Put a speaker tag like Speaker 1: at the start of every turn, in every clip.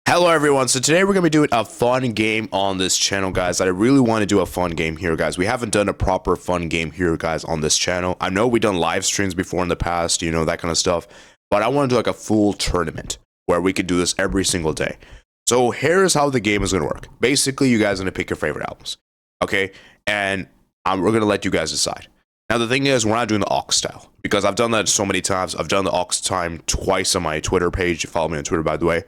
Speaker 1: Hello everyone, so today we're going to be doing a fun game on this channel, guys. I really want to do a fun game here, guys. We haven't done a proper fun game here, guys, on this channel. I know we've done live streams before in the past, you know, that kind of stuff. But I want to do like a full tournament where we could do this every single day. So here's how the game is going to work. Basically, you guys are going to pick your favorite albums, okay? And we're going to let you guys decide. Now, the thing is, we're not doing the aux style because I've done that so many times. I've done the aux time twice on my Twitter page. You follow me on Twitter, by the way.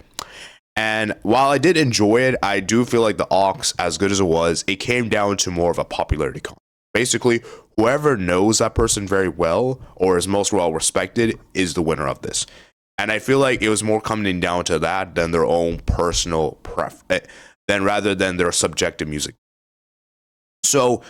Speaker 1: And while I did enjoy it, I do feel like the aux, as good as it was, it came down to more of a popularity contest. Basically, whoever knows that person very well or is most well respected is the winner of this. And I feel like it was more coming down to that than their own personal rather than their subjective music. So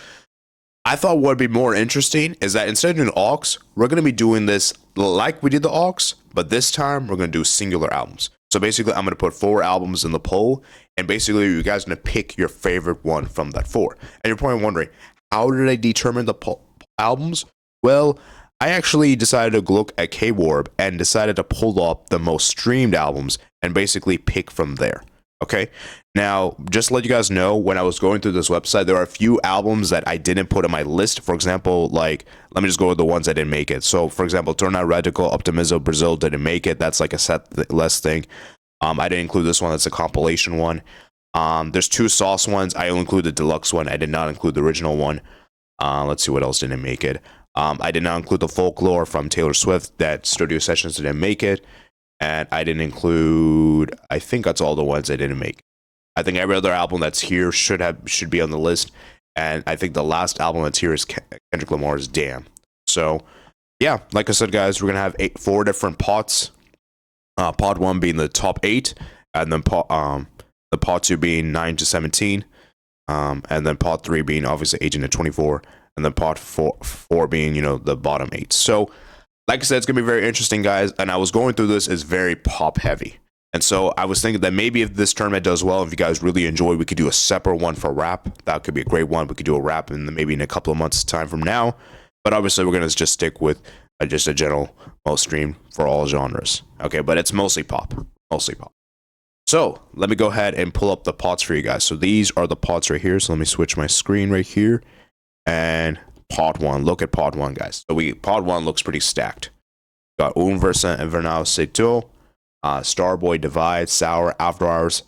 Speaker 1: I thought what would be more interesting is that instead of doing aux, we're going to be doing this like we did the aux, but this time we're going to do singular albums. So basically, I'm going to put 4 albums in the poll, and basically, you guys are going to pick your favorite one from that 4. And you're probably wondering, how did I determine the albums? Well, I actually decided to look at K-Warb and decided to pull up the most streamed albums and basically pick from there. Okay, now just to let you guys know, when I was going through this website, there are a few albums that I didn't put on my list. For example, like, let me just go with the ones that didn't make it. So for example, Tornado Radical, Optimizo, Brazil didn't make it. That's like a set less thing. I didn't include this one. That's a compilation one. There's 2 sauce ones. I only included the deluxe one. I did not include the original one. Let's see what else didn't make it. I did not include the Folklore from Taylor Swift. That Studio Sessions didn't make it. And I didn't include, I think that's all the ones I didn't make. I think every other album that's here should be on the list. And I think the last album that's here is Kendrick Lamar's Damn. So, yeah, like I said, guys, we're going to have 4 different pots. Pot 1 being the top 8, and then the pot 2 being 9 to 17, and then pot 3 being obviously 18 to 24, and then pot 4 being, you know, the bottom 8. So, like I said, it's gonna be very interesting, guys. And I was going through this is very pop heavy, and so I was thinking that maybe if this tournament does well, if you guys really enjoy, we could do a separate one for rap. That could be a great one. We could do a rap in maybe in a couple of months' time from now. But obviously, we're gonna just stick with just a general most stream for all genres. Okay, but it's mostly pop. Mostly pop. So let me go ahead and pull up the pots for you guys. So these are the pots right here. So let me switch my screen right here. And pot 1. Look at pot 1, guys. So pot 1 looks pretty stacked. Got Unversa and Vernal Seto, Starboy Divide, Sour, After Hours,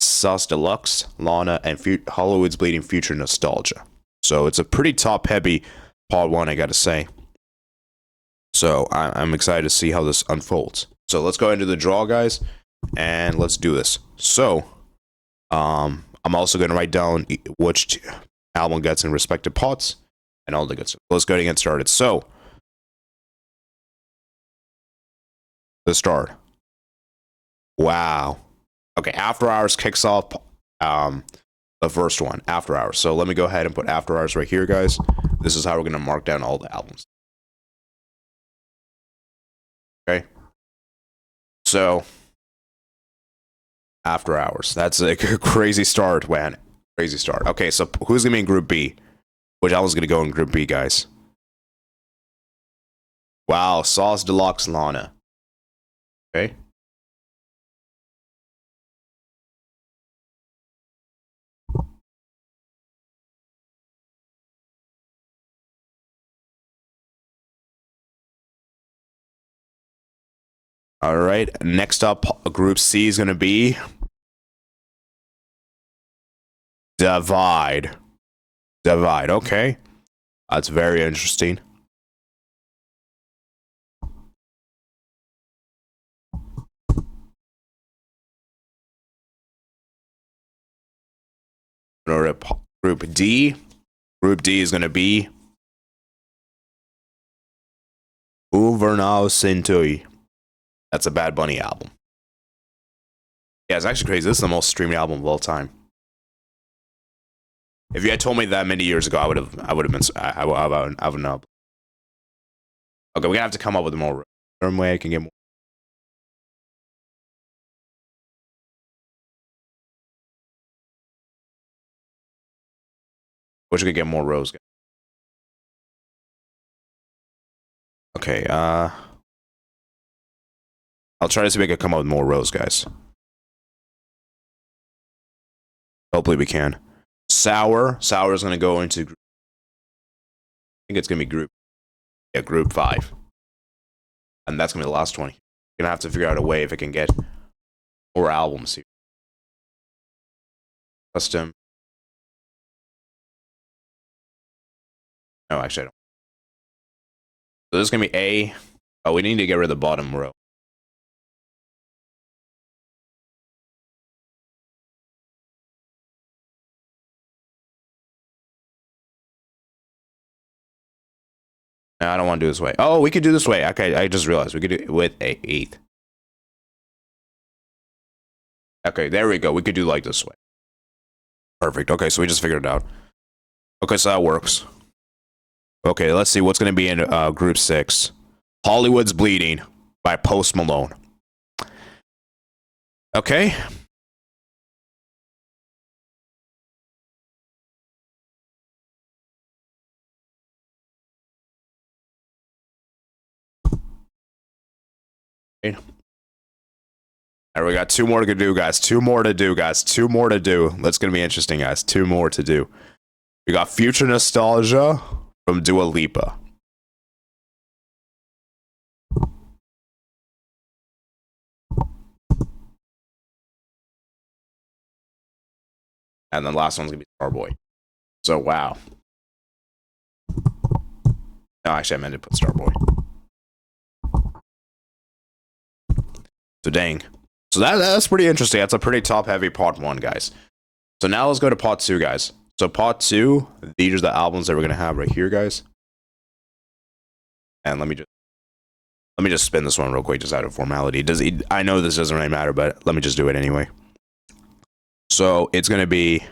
Speaker 1: Sus Deluxe, Lana, and Hollywood's Bleeding Future Nostalgia. So it's a pretty top heavy pot 1, I gotta say. So I'm excited to see how this unfolds. So let's go into the draw, guys, and let's do this. So I'm also going to write down which album gets in respective pots and all the good stuff. Let's go ahead and get started. So the start. Wow. Okay, After Hours kicks off the first one, After Hours. So let me go ahead and put After Hours right here, guys. This is how we're going to mark down all the albums. Okay. So, After Hours. That's a crazy start, man. Crazy start. Okay, so who's going to be in Group B? Which album's going to go in Group B, guys? Wow, Sauce Deluxe Lana. Okay. All right, next up, Group C is going to be Divide. Divide, okay. That's very interesting. Group D. Group D is going to be Uvernal Sintui. That's a Bad Bunny album. Yeah, it's actually crazy. This is the most streamed album of all time. If you had told me that many years ago, I would have been. I would know. Okay, we're gonna have to come up with a more term way I can get more. Wish I could get more rows. Okay, I'll try to see if I can come up with more rows, guys. Hopefully we can. Sour is going to go into group. I think it's going to be group 5. And that's going to be the last 20. You're going to have to figure out a way if it can get more albums here. Custom. No, actually I don't. So this is going to be A. Oh, we need to get rid of the bottom row. No, I don't want to do this way. Oh, we could do this way. Okay, I just realized we could do it with a 8th. Okay, there we go. We could do like this way. Perfect. Okay, so we just figured it out. Okay, so that works. Okay, let's see what's going to be in group 6. Hollywood's Bleeding by Post Malone. Okay. And we got 2 more to do, guys. 2 more to do, guys. 2 more to do. That's going to be interesting, guys. 2 more to do. We got Future Nostalgia from Dua Lipa. And then the last one's going to be Starboy. So, wow. No, actually, I meant to put Starboy. So, dang. So, that's pretty interesting. That's a pretty top-heavy part 1, guys. So, now let's go to part 2, guys. So, part 2, these are the albums that we're going to have right here, guys. And let me just spin this one real quick, just out of formality. I know this doesn't really matter, but let me just do it anyway. So it's going to be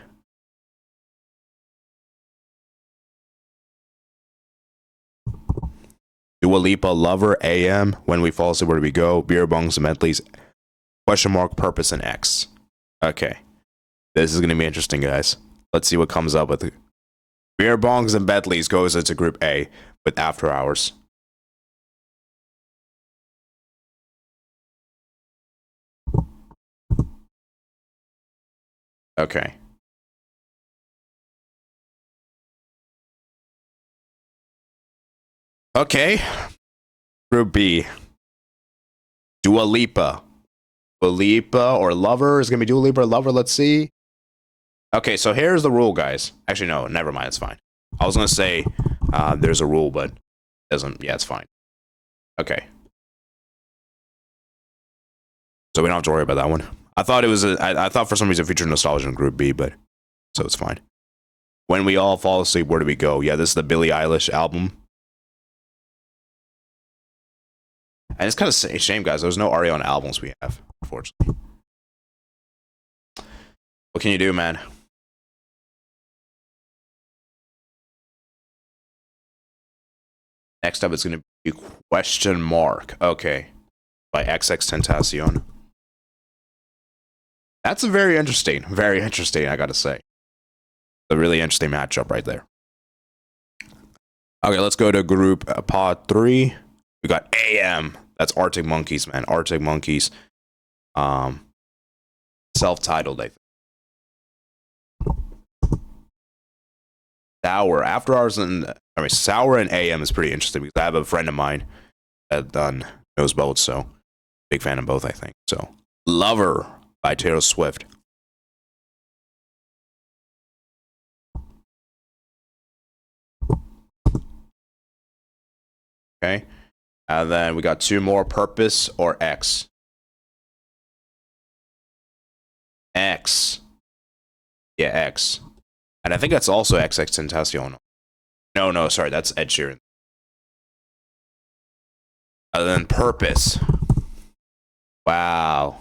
Speaker 1: Dua Lipa, Lover, AM, When We Fall Asleep, Where Do We Go, Beer Bongs and Bentleys, question mark, Purpose, and X. Okay. This is going to be interesting, guys. Let's see what comes up with it. Beer Bongs and Bentleys goes into group A with After Hours. Okay. Okay. Group B. Dua Lipa. Dua Lipa or Lover is going to be Dua Lipa or Lover. Let's see. Okay, so here's the rule, guys. Actually, no, never mind. It's fine. I was going to say there's a rule, but it doesn't. Yeah, it's fine. Okay. So we don't have to worry about that one. I thought it was I thought for some reason Future Nostalgia in Group B, but so it's fine. When We All Fall Asleep, Where Do We Go? Yeah, this is the Billie Eilish album. And it's kind of a shame, guys. There's no Ariana albums we have, unfortunately. What can you do, man? Next up, it's going to be Question Mark. Okay. By XXXTentacion. That's a very interesting, I gotta say. A really interesting matchup right there. Okay, let's go to group pod 3. We got AM. That's Arctic Monkeys, man. Arctic Monkeys. Self-titled, I think. Sour. After Hours and Sour and AM is pretty interesting because I have a friend of mine that knows both, so big fan of both, I think. So Lover by Taylor Swift. Okay. And then we got 2 more, Purpose or X. X. Yeah, X. And I think that's also XXXTentacion. No, sorry, that's Ed Sheeran. And then Purpose. Wow.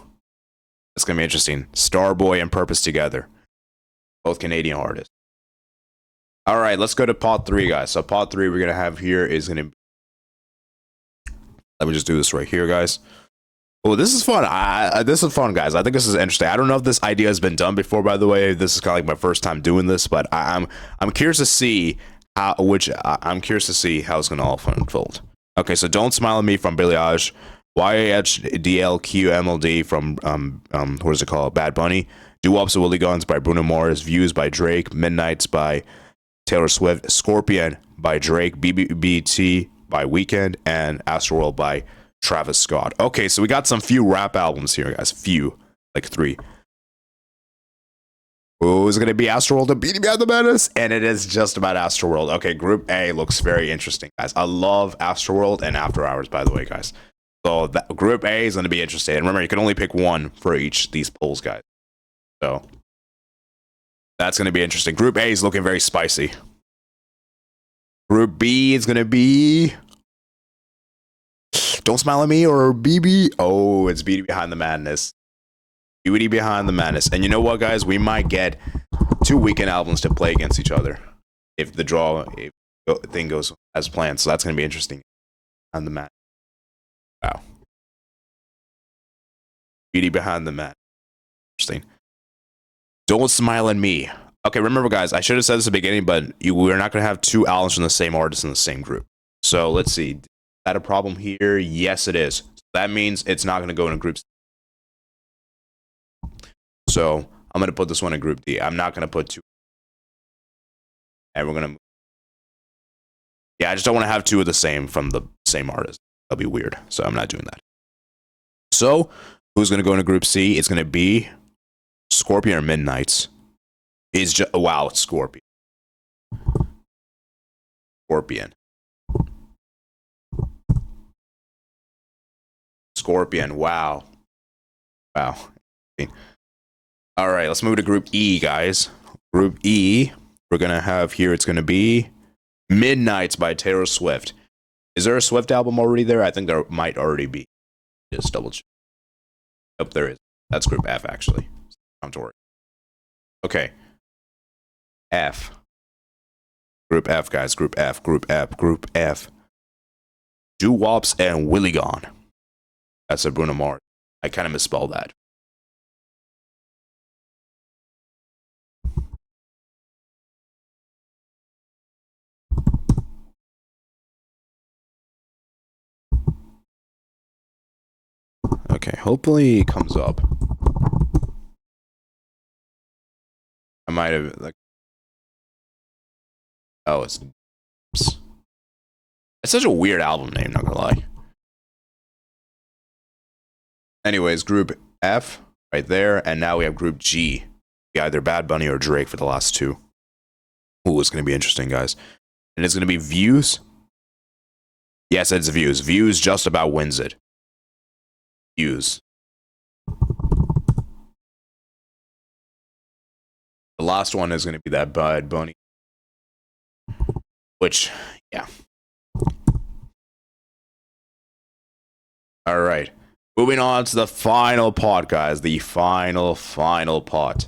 Speaker 1: That's going to be interesting. Starboy and Purpose together. Both Canadian artists. All right, let's go to pod 3, guys. So pod 3 we're going to have here is going to be... Let me just do this right here, guys. Oh, this is fun. This is fun, guys. I think this is interesting. I don't know if this idea has been done before, by the way. This is kind of like my first time doing this, but I'm curious to see how it's going to all unfold. Okay, so Don't Smile at Me from Billie Eilish YHDLQMLD from what is it called? Bad Bunny. Doo-Wops of Willie Guns by Bruno Mars. Views by Drake. Midnights by Taylor Swift. Scorpion by Drake. BBT by Weeknd. And Astroworld by Travis Scott. Okay, so we got some few rap albums here, guys. Few. Like 3. Oh, is it going to be Astroworld and Beating Behind the Madness? And it is just about Astroworld. Okay, Group A looks very interesting, guys. I love Astroworld and After Hours, by the way, guys. So Group A is going to be interesting. And remember, you can only pick one for each of these polls, guys. So that's going to be interesting. Group A is looking very spicy. Group B is going to be Don't Smile at Me or BB. Oh, it's Beating Behind the Madness. Beauty Behind the Madness. And you know what, guys? We might get 2 Weeknd albums to play against each other if the thing goes as planned. So that's going to be interesting. On the Madness. Wow. Beauty Behind the Madness. Interesting. Don't Smile at Me. Okay, remember, guys, I should have said this at the beginning, but we're not going to have 2 albums from the same artist in the same group. So let's see. Is that a problem here? Yes, it is. That means it's not going to go in a group. So I'm going to put this one in Group D. I'm not going to put 2. And we're going to. Yeah, I just don't want to have 2 of the same from the same artist. That'll be weird. So I'm not doing that. So who's going to go into Group C? It's going to be Scorpion or Midnights. It's just, wow, it's Scorpion. Scorpion. Scorpion. Wow. Wow. All right, let's move to Group E, guys. Group E, we're going to have here, it's going to be Midnights by Taylor Swift. Is there a Swift album already there? I think there might already be. Just double check. Nope, there is. That's Group F, actually. Don't worry. Okay. F. Group F, guys. Group F, Group F, Group F. Doo-Wops and Willie Gone. That's a Bruno Mars. I kind of misspelled that. Okay, hopefully it comes up. I might have like. Oh, it's such a weird album name, not gonna lie. Anyways, Group F right there, and now we have Group G. Either Bad Bunny or Drake for the last 2. Ooh, it's gonna be interesting, guys. And it's gonna be Views. Yes, it's Views. Views just about wins it. Views. The last one is gonna be that Bad Bunny. Which, yeah. All right. Moving on to the final pot, guys. The final pot.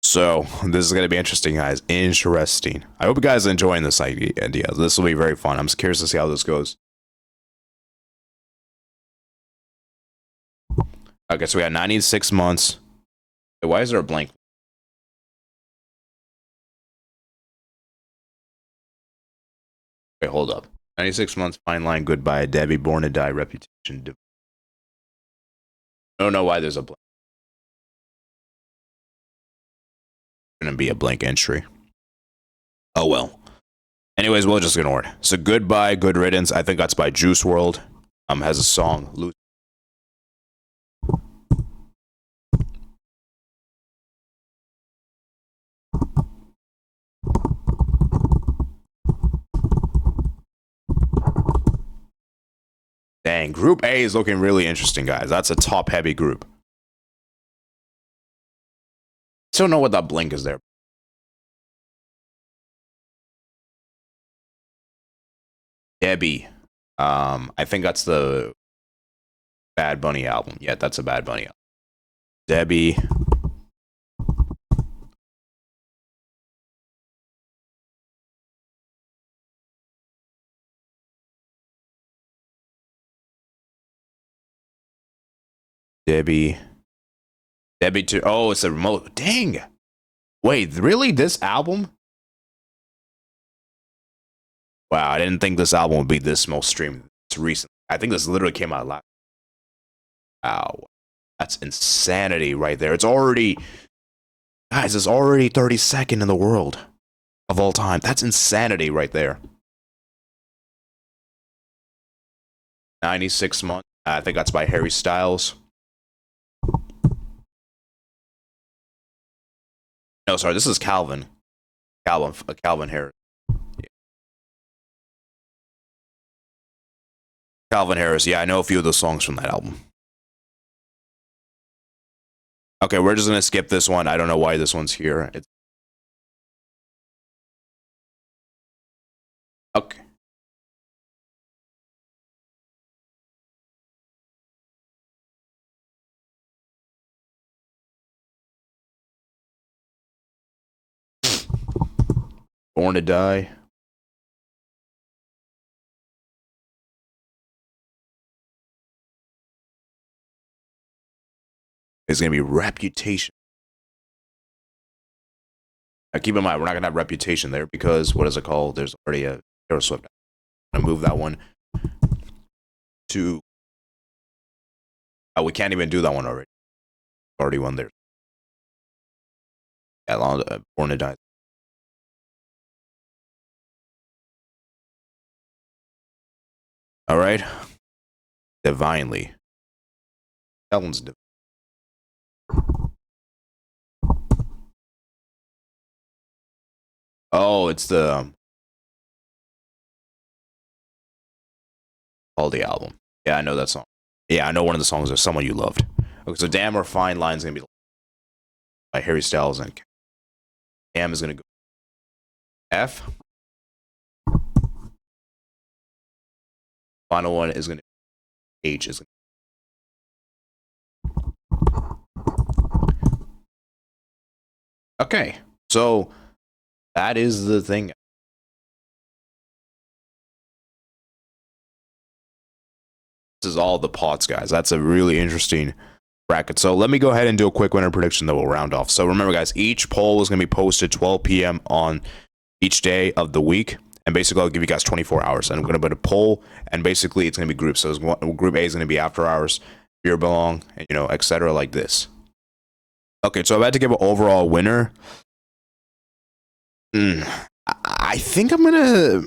Speaker 1: So, this is going to be interesting, guys. Interesting. I hope you guys are enjoying this idea. This will be very fun. I'm curious to see how this goes. Okay, so we got 96 months. Wait, why is there a blank? Okay, hold up. 96 months, Fine Line, Goodbye, Debbie, Born to Die, Reputation. I don't know why there's a blank. Gonna be a blank entry. Oh well. Anyways, we'll just ignore it. So Goodbye, Good Riddance. I think that's by Juice WRLD. Has a song. Dang, Group A is looking really interesting, guys. That's a top-heavy group. Still don't know what that blink is there. Debbie. I think that's the Bad Bunny album. Yeah, that's a Bad Bunny album. Debbie. Debbie. Debbie too. Oh, it's a remote. Dang. Wait, really? This album? Wow, I didn't think this album would be this most streamed. It's recent. I think this literally came out last. Wow, that's insanity right there. It's already, guys, it's already 32nd in the world of all time. That's insanity right there. 96 months. I think that's by Harry Styles. No, sorry, this is Calvin. Calvin Harris. Yeah. Calvin Harris. Yeah, I know a few of the songs from that album. Okay, we're just gonna skip this one. I don't know why this one's here. It's okay. Born to Die. It's gonna be Reputation. Now, keep in mind, we're not gonna have Reputation there because what is it called? There's already a Taylor Swift. I'm gonna move that one to. Oh, we can't even do that one already. Already one there. Yeah, Born to Die. All right. Divinely. That one's. Oh, it's the all the album. Yeah, I know that song. Yeah, I know one of the songs is Someone You Loved. Okay, so Damn or Fine Line's gonna be by Harry Styles and Damn is gonna go F. Final one is gonna H is gonna. Okay, so that is the thing. This is all the pots, guys. That's a really interesting bracket. So let me go ahead and do a quick winner prediction that we'll round off. So remember, guys, each poll is going to be posted 12 p.m. on each day of the week. And basically, I'll give you guys 24 hours. And I'm going to put a poll, and basically, it's going to be groups. So group A is going to be after hours, beer belong, and, etc. like this. Okay, so I've had to give an overall winner. I think I'm gonna.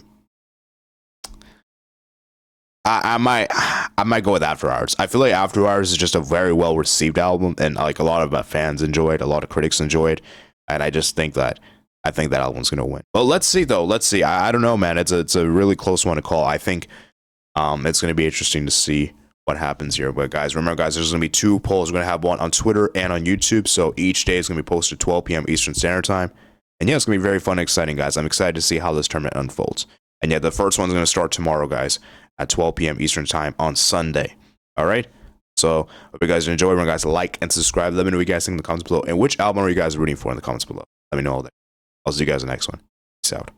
Speaker 1: I might go with After Hours. I feel like After Hours is just a very well received album, and like a lot of my fans enjoy it, a lot of critics enjoy it, and I just think that that album's gonna win. But let's see though. Let's see. I don't know, man. It's a really close one to call. I think it's gonna be interesting to see what happens here. But guys, remember, guys, there's gonna be two polls. We're gonna have one on Twitter and on YouTube. So each day is gonna be posted 12 p.m. Eastern Standard Time. And yeah, it's gonna be very fun and exciting, guys. I'm excited to see how this tournament unfolds. And yeah, the first one's gonna start tomorrow, guys, at 12 p.m. Eastern Time on Sunday. All right. So hope you guys enjoy. Remember, guys, like and subscribe. Let me know what you guys think in the comments below. And which album are you guys rooting for in the comments below? Let me know all that. I'll see you guys in the next one. Peace out.